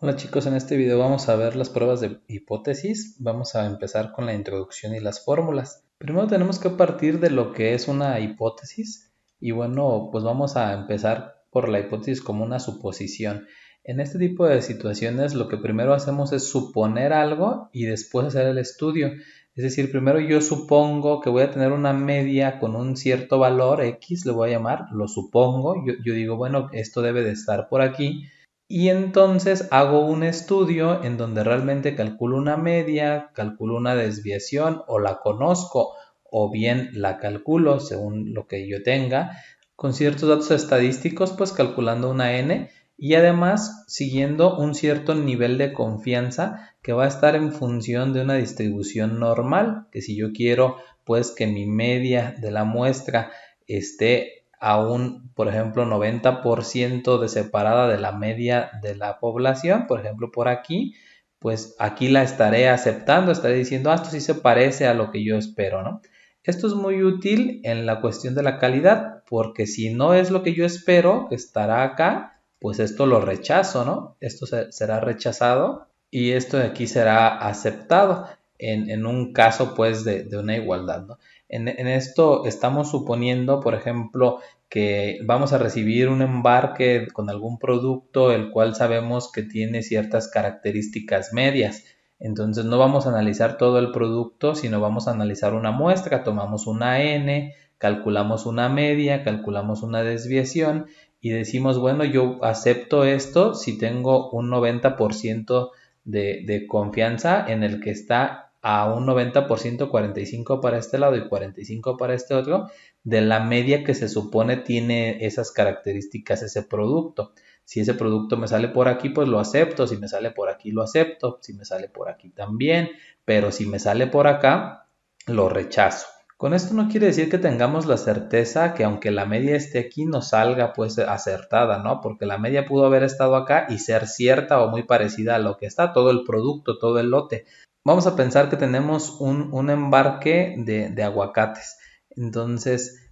Hola chicos, en este video vamos a ver las pruebas de hipótesis. Vamos a empezar con la introducción y las fórmulas. Primero tenemos que partir de lo que es una hipótesis y bueno, pues vamos a empezar por la hipótesis como una suposición. En este tipo de situaciones lo que primero hacemos es suponer algo y después hacer el estudio. Es decir, primero yo supongo que voy a tener una media con un cierto valor X, le voy a llamar, lo supongo. Yo digo, bueno, esto debe de estar por aquí. Y entonces hago un estudio en donde realmente calculo una media, calculo una desviación o la conozco o bien la calculo según lo que yo tenga con ciertos datos estadísticos, pues calculando una n y además siguiendo un cierto nivel de confianza que va a estar en función de una distribución normal, que si yo quiero pues que mi media de la muestra esté a un, por ejemplo, 90% de separada de la media de la población, por ejemplo, por aquí, pues aquí la estaré aceptando, estaré diciendo, esto sí se parece a lo que yo espero, ¿no? Esto es muy útil en la cuestión de la calidad, porque si no es lo que yo espero, que estará acá, pues esto lo rechazo, ¿no? Esto será rechazado y esto de aquí será aceptado en un caso, pues, de una igualdad, ¿no? En esto estamos suponiendo, por ejemplo, que vamos a recibir un embarque con algún producto el cual sabemos que tiene ciertas características medias. Entonces no vamos a analizar todo el producto, sino vamos a analizar una muestra, tomamos una n, calculamos una media, calculamos una desviación y decimos, bueno, yo acepto esto si tengo un 90% de confianza en el que está a un 90%, 45 para este lado y 45 para este otro, de la media que se supone tiene esas características ese producto. Si ese producto me sale por aquí, pues lo acepto. Si me sale por aquí, lo acepto. Si me sale por aquí también. Pero si me sale por acá, lo rechazo. Con esto no quiere decir que tengamos la certeza que aunque la media esté aquí, nos salga pues acertada, ¿no? Porque la media pudo haber estado acá y ser cierta o muy parecida a lo que está, todo el producto, todo el lote. Vamos a pensar que tenemos un embarque de aguacates. Entonces,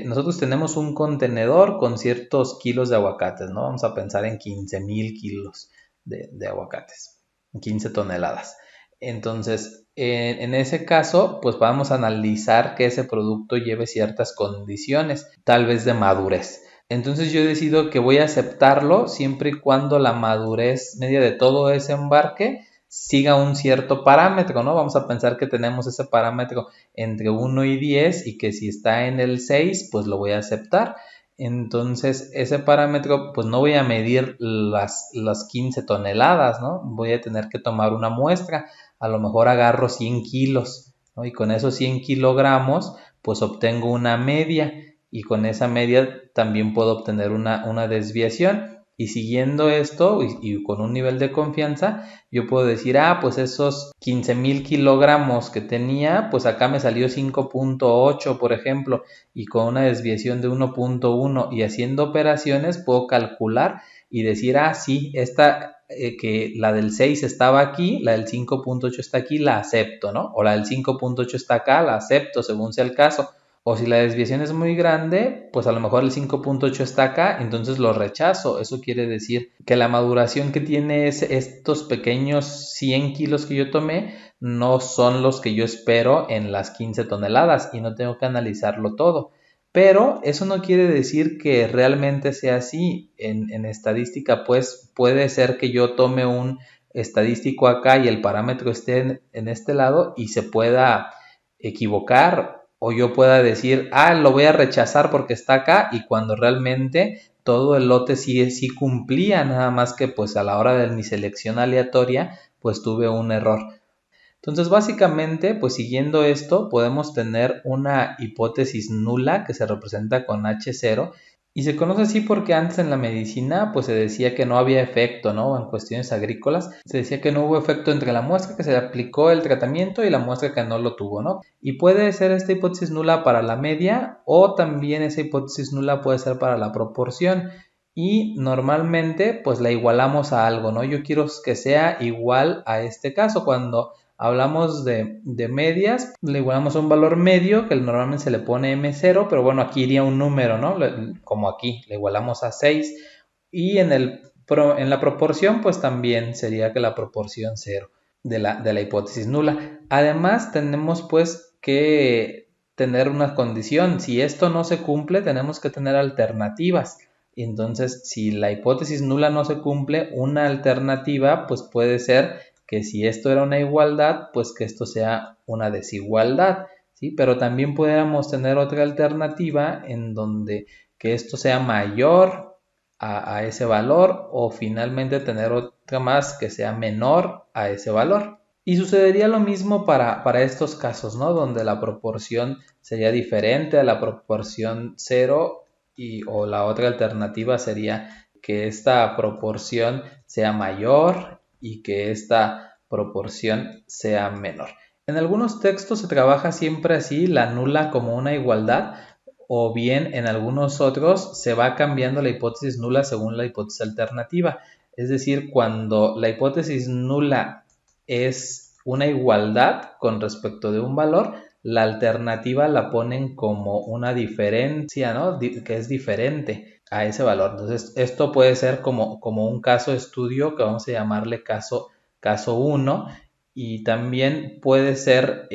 nosotros tenemos un contenedor con ciertos kilos de aguacates, ¿no? Vamos a pensar en 15,000 kilos de aguacates, 15 toneladas. Entonces, en ese caso, pues vamos a analizar que ese producto lleve ciertas condiciones, tal vez de madurez. Entonces yo decido que voy a aceptarlo siempre y cuando la madurez media de todo ese embarque siga un cierto parámetro, ¿no? Vamos a pensar que tenemos ese parámetro entre 1 y 10 y que si está en el 6, pues lo voy a aceptar. Entonces, ese parámetro, pues no voy a medir las 15 toneladas, ¿no? Voy a tener que tomar una muestra. A lo mejor agarro 100 kilos, ¿no? Y con esos 100 kilogramos, pues obtengo una media. Y con esa media también puedo obtener una desviación. Y siguiendo esto y con un nivel de confianza, yo puedo decir, pues esos 15,000 kilogramos que tenía, pues acá me salió 5,8, por ejemplo, y con una desviación de 1,1 y haciendo operaciones puedo calcular y decir, sí, esta que la del 6 estaba aquí, la del 5,8 está aquí, la acepto, ¿no? O la del 5,8 está acá, la acepto según sea el caso. O si la desviación es muy grande, pues a lo mejor el 5,8 está acá, entonces lo rechazo. Eso quiere decir que la maduración que tiene estos pequeños 100 kilos que yo tomé no son los que yo espero en las 15 toneladas y no tengo que analizarlo todo. Pero eso no quiere decir que realmente sea así. En estadística, pues puede ser que yo tome un estadístico acá y el parámetro esté en este lado y se pueda equivocar o yo pueda decir, lo voy a rechazar porque está acá y cuando realmente todo el lote sí cumplía, nada más que pues a la hora de mi selección aleatoria pues tuve un error. Entonces, básicamente, pues siguiendo esto, podemos tener una hipótesis nula que se representa con H0 y se conoce así porque antes en la medicina pues se decía que no había efecto, ¿no? En cuestiones agrícolas se decía que no hubo efecto entre la muestra que se le aplicó el tratamiento y la muestra que no lo tuvo, ¿no? Y puede ser esta hipótesis nula para la media o también esa hipótesis nula puede ser para la proporción y normalmente pues la igualamos a algo, ¿no? Yo quiero que sea igual a este caso cuando hablamos de medias, le igualamos a un valor medio que normalmente se le pone M0, pero bueno, aquí iría un número, ¿no? Como aquí, le igualamos a 6 y en el En la proporción, pues también sería que la proporción cero de la hipótesis nula. Además, tenemos pues que tener una condición. Si esto no se cumple, tenemos que tener alternativas. Entonces, si la hipótesis nula no se cumple, una alternativa pues puede ser que si esto era una igualdad, pues que esto sea una desigualdad, ¿sí? Pero también pudiéramos tener otra alternativa en donde que esto sea mayor a ese valor o finalmente tener otra más que sea menor a ese valor. Y sucedería lo mismo para estos casos, ¿no? Donde la proporción sería diferente a la proporción cero o la otra alternativa sería que esta proporción sea mayor y que esta proporción sea menor. En algunos textos se trabaja siempre así, la nula como una igualdad, o bien en algunos otros se va cambiando la hipótesis nula según la hipótesis alternativa. Es decir, cuando la hipótesis nula es una igualdad con respecto de un valor, la alternativa la ponen como una diferencia, ¿no? Que es diferente a ese valor. Entonces, esto puede ser como un caso de estudio que vamos a llamarle caso 1 y también puede ser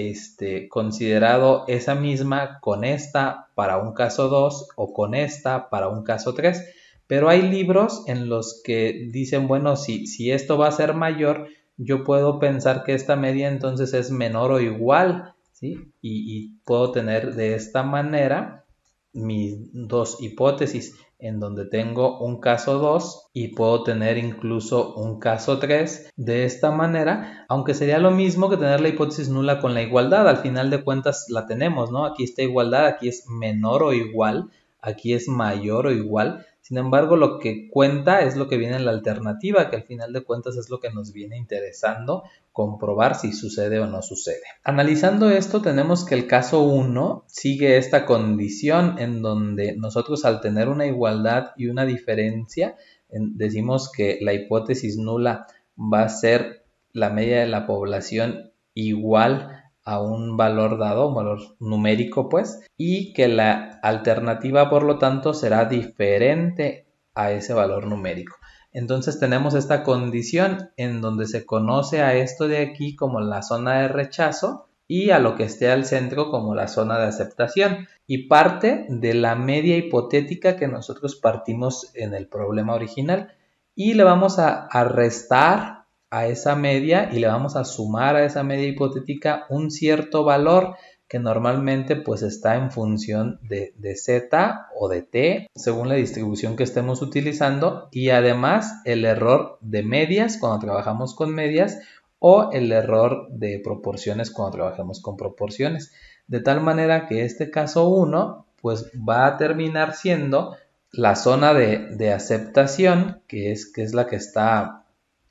considerado esa misma con esta para un caso 2 o con esta para un caso 3. Pero hay libros en los que dicen, bueno, si esto va a ser mayor, yo puedo pensar que esta media entonces es menor o igual, ¿sí? Y puedo tener de esta manera mis dos hipótesis en donde tengo un caso 2 y puedo tener incluso un caso 3 de esta manera, aunque sería lo mismo que tener la hipótesis nula con la igualdad, al final de cuentas la tenemos, ¿no? Aquí está igualdad, aquí es menor o igual, aquí es mayor o igual. Sin embargo, lo que cuenta es lo que viene en la alternativa, que al final de cuentas es lo que nos viene interesando comprobar si sucede o no sucede. Analizando esto, tenemos que el caso 1 sigue esta condición en donde nosotros al tener una igualdad y una diferencia, decimos que la hipótesis nula va a ser la media de la población igual a un valor dado, un valor numérico pues, y que la alternativa por lo tanto será diferente a ese valor numérico. Entonces tenemos esta condición en donde se conoce a esto de aquí como la zona de rechazo y a lo que esté al centro como la zona de aceptación y parte de la media hipotética que nosotros partimos en el problema original y le vamos a restar a esa media y le vamos a sumar a esa media hipotética un cierto valor que normalmente pues está en función de z o de t según la distribución que estemos utilizando y además el error de medias cuando trabajamos con medias o el error de proporciones cuando trabajamos con proporciones, de tal manera que este caso 1 pues va a terminar siendo la zona de aceptación que es la que está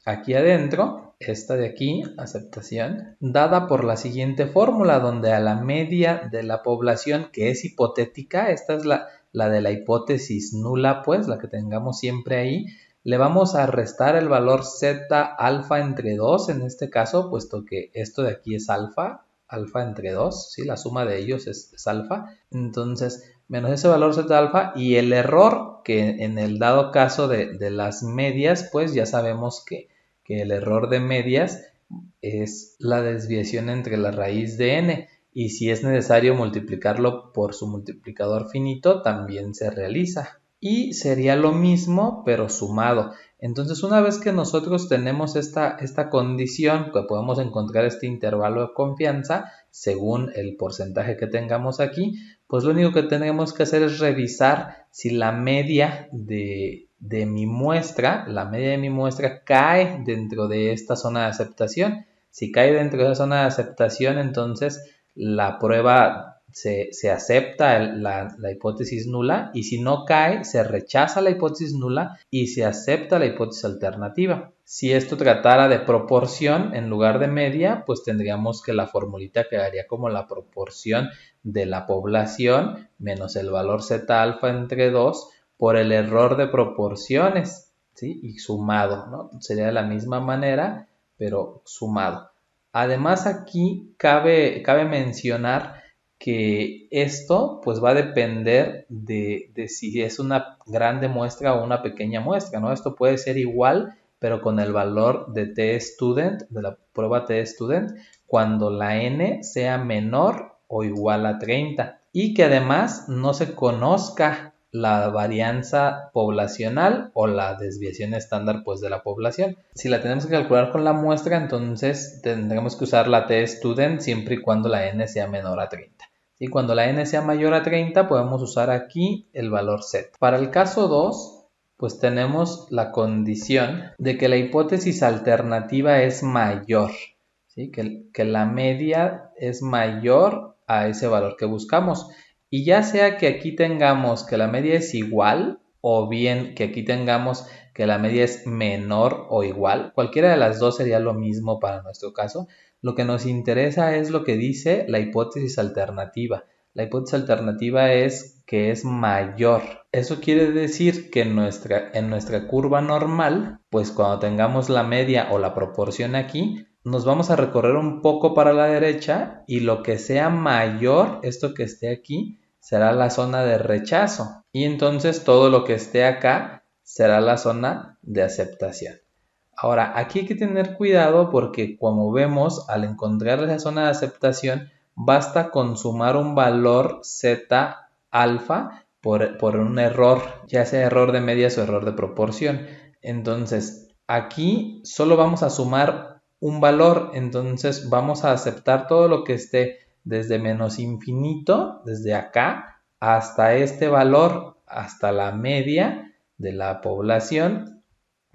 aquí adentro, esta de aquí, aceptación, dada por la siguiente fórmula, donde a la media de la población que es hipotética, esta es la de la hipótesis nula, pues, la que tengamos siempre ahí, le vamos a restar el valor z alfa entre 2 en este caso, puesto que esto de aquí es alfa entre 2, ¿sí? La suma de ellos es alfa. Entonces, menos ese valor z alfa y el error que en el dado caso de las medias, pues ya sabemos que el error de medias es la desviación entre la raíz de n y si es necesario multiplicarlo por su multiplicador finito también se realiza y sería lo mismo pero sumado. Entonces una vez que nosotros tenemos esta condición que podemos encontrar este intervalo de confianza según el porcentaje que tengamos aquí, pues lo único que tenemos que hacer es revisar si la media de mi muestra, cae dentro de esta zona de aceptación. Si cae dentro de esa zona de aceptación, entonces la prueba se acepta la hipótesis nula y si no cae, se rechaza la hipótesis nula y se acepta la hipótesis alternativa. Si esto tratara de proporción en lugar de media, pues tendríamos que la formulita quedaría como la proporción de la población menos el valor z alfa entre 2 por el error de proporciones, ¿sí? Y sumado, ¿no? Sería de la misma manera, pero sumado. Además aquí cabe mencionar que esto pues va a depender de si es una grande muestra o una pequeña muestra, ¿no? Esto puede ser igual, pero con el valor de t-student, de la prueba t-student, cuando la n sea menor o igual a 30 y que además no se conozca la varianza poblacional o la desviación estándar pues de la población. Si la tenemos que calcular con la muestra, entonces tendremos que usar la t-student siempre y cuando la n sea menor a 30. Y cuando la n sea mayor a 30 podemos usar aquí el valor z. Para el caso 2, pues tenemos la condición de que la hipótesis alternativa es mayor, ¿sí? Que la media es mayor a ese valor que buscamos. Y ya sea que aquí tengamos que la media es igual o bien que aquí tengamos que la media es menor o igual, cualquiera de las dos sería lo mismo para nuestro caso. Lo que nos interesa es lo que dice la hipótesis alternativa. La hipótesis alternativa es que es mayor. Eso quiere decir que en nuestra curva normal, pues cuando tengamos la media o la proporción aquí, nos vamos a recorrer un poco para la derecha y lo que sea mayor, esto que esté aquí, será la zona de rechazo. Y entonces todo lo que esté acá será la zona de aceptación. Ahora, aquí hay que tener cuidado porque como vemos, al encontrar esa zona de aceptación, basta con sumar un valor z alfa por un error, ya sea error de medias o error de proporción. Entonces, aquí solo vamos a sumar un valor, entonces vamos a aceptar todo lo que esté desde menos infinito, desde acá, hasta este valor, hasta la media de la población,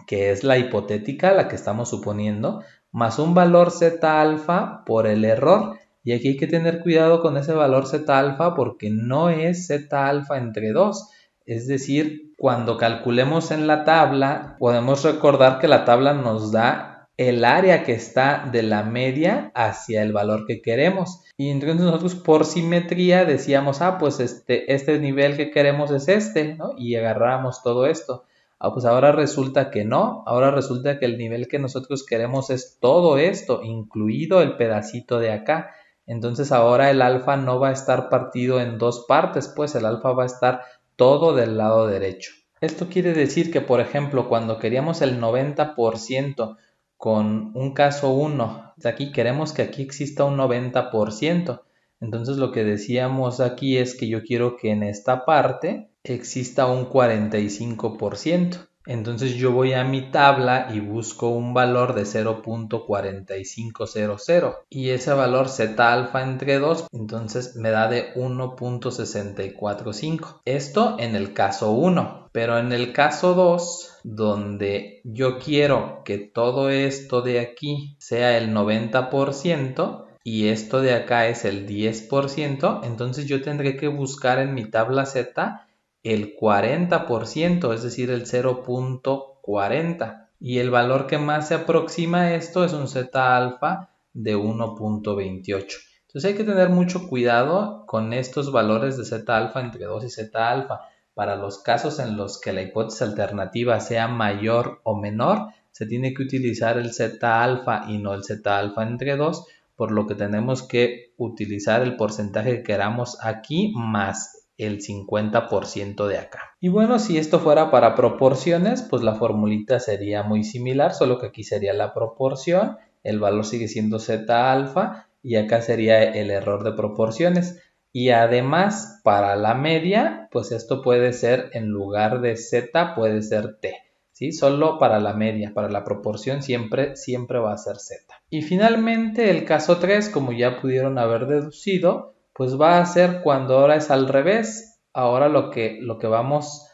que es la hipotética, la que estamos suponiendo, más un valor z alfa por el error. Y aquí hay que tener cuidado con ese valor z alfa porque no es z alfa entre 2. Es decir, cuando calculemos en la tabla, podemos recordar que la tabla nos da el área que está de la media hacia el valor que queremos. Y entonces nosotros por simetría decíamos, pues este nivel que queremos es este, ¿no? Y agarramos todo esto. Pues ahora resulta que no, ahora resulta que el nivel que nosotros queremos es todo esto, incluido el pedacito de acá. Entonces ahora el alfa no va a estar partido en dos partes, pues el alfa va a estar todo del lado derecho. Esto quiere decir que, por ejemplo, cuando queríamos el 90% con un caso 1, aquí queremos que aquí exista un 90%. Entonces lo que decíamos aquí es que yo quiero que en esta parte exista un 45%. Entonces yo voy a mi tabla y busco un valor de 0.4500 y ese valor z alfa entre 2, entonces me da de 1.645. Esto en el caso 1, pero en el caso 2, donde yo quiero que todo esto de aquí sea el 90%, y esto de acá es el 10%, entonces yo tendré que buscar en mi tabla Z el 40%, es decir, el 0.40. Y el valor que más se aproxima a esto es un Z alfa de 1.28. Entonces hay que tener mucho cuidado con estos valores de Z alfa entre 2 y Z alfa. Para los casos en los que la hipótesis alternativa sea mayor o menor, se tiene que utilizar el Z alfa y no el Z alfa entre 2, por lo que tenemos que utilizar el porcentaje que queramos aquí más el 50% de acá. Y bueno, si esto fuera para proporciones, pues la formulita sería muy similar, solo que aquí sería la proporción, el valor sigue siendo Z alfa y acá sería el error de proporciones. Y además, para la media, pues esto puede ser, en lugar de Z, puede ser T. ¿Sí? Solo para la media, para la proporción siempre va a ser Z. Y finalmente el caso 3, como ya pudieron haber deducido, pues va a ser cuando ahora es al revés. Ahora lo que vamos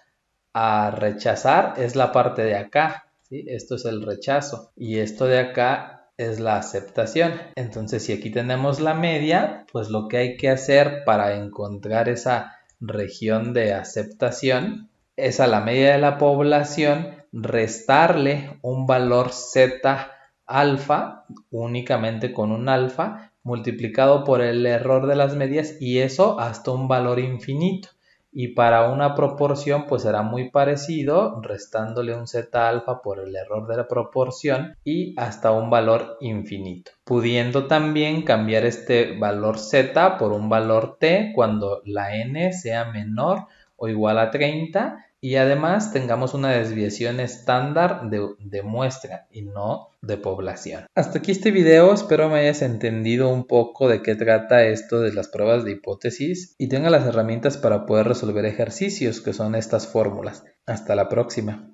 a rechazar es la parte de acá, ¿sí? Esto es el rechazo y esto de acá es la aceptación. Entonces si aquí tenemos la media, pues lo que hay que hacer para encontrar esa región de aceptación es a la media de la población restarle un valor z alfa, únicamente con un alfa, multiplicado por el error de las medias y eso hasta un valor infinito. y para una proporción pues será muy parecido, restándole un zeta alfa por el error de la proporción y hasta un valor infinito, pudiendo también cambiar este valor z por un valor t cuando la n sea menor o igual a 30 y además tengamos una desviación estándar de muestra y no de población. Hasta aquí este video, espero me hayas entendido un poco de qué trata esto de las pruebas de hipótesis y tenga las herramientas para poder resolver ejercicios que son estas fórmulas. Hasta la próxima.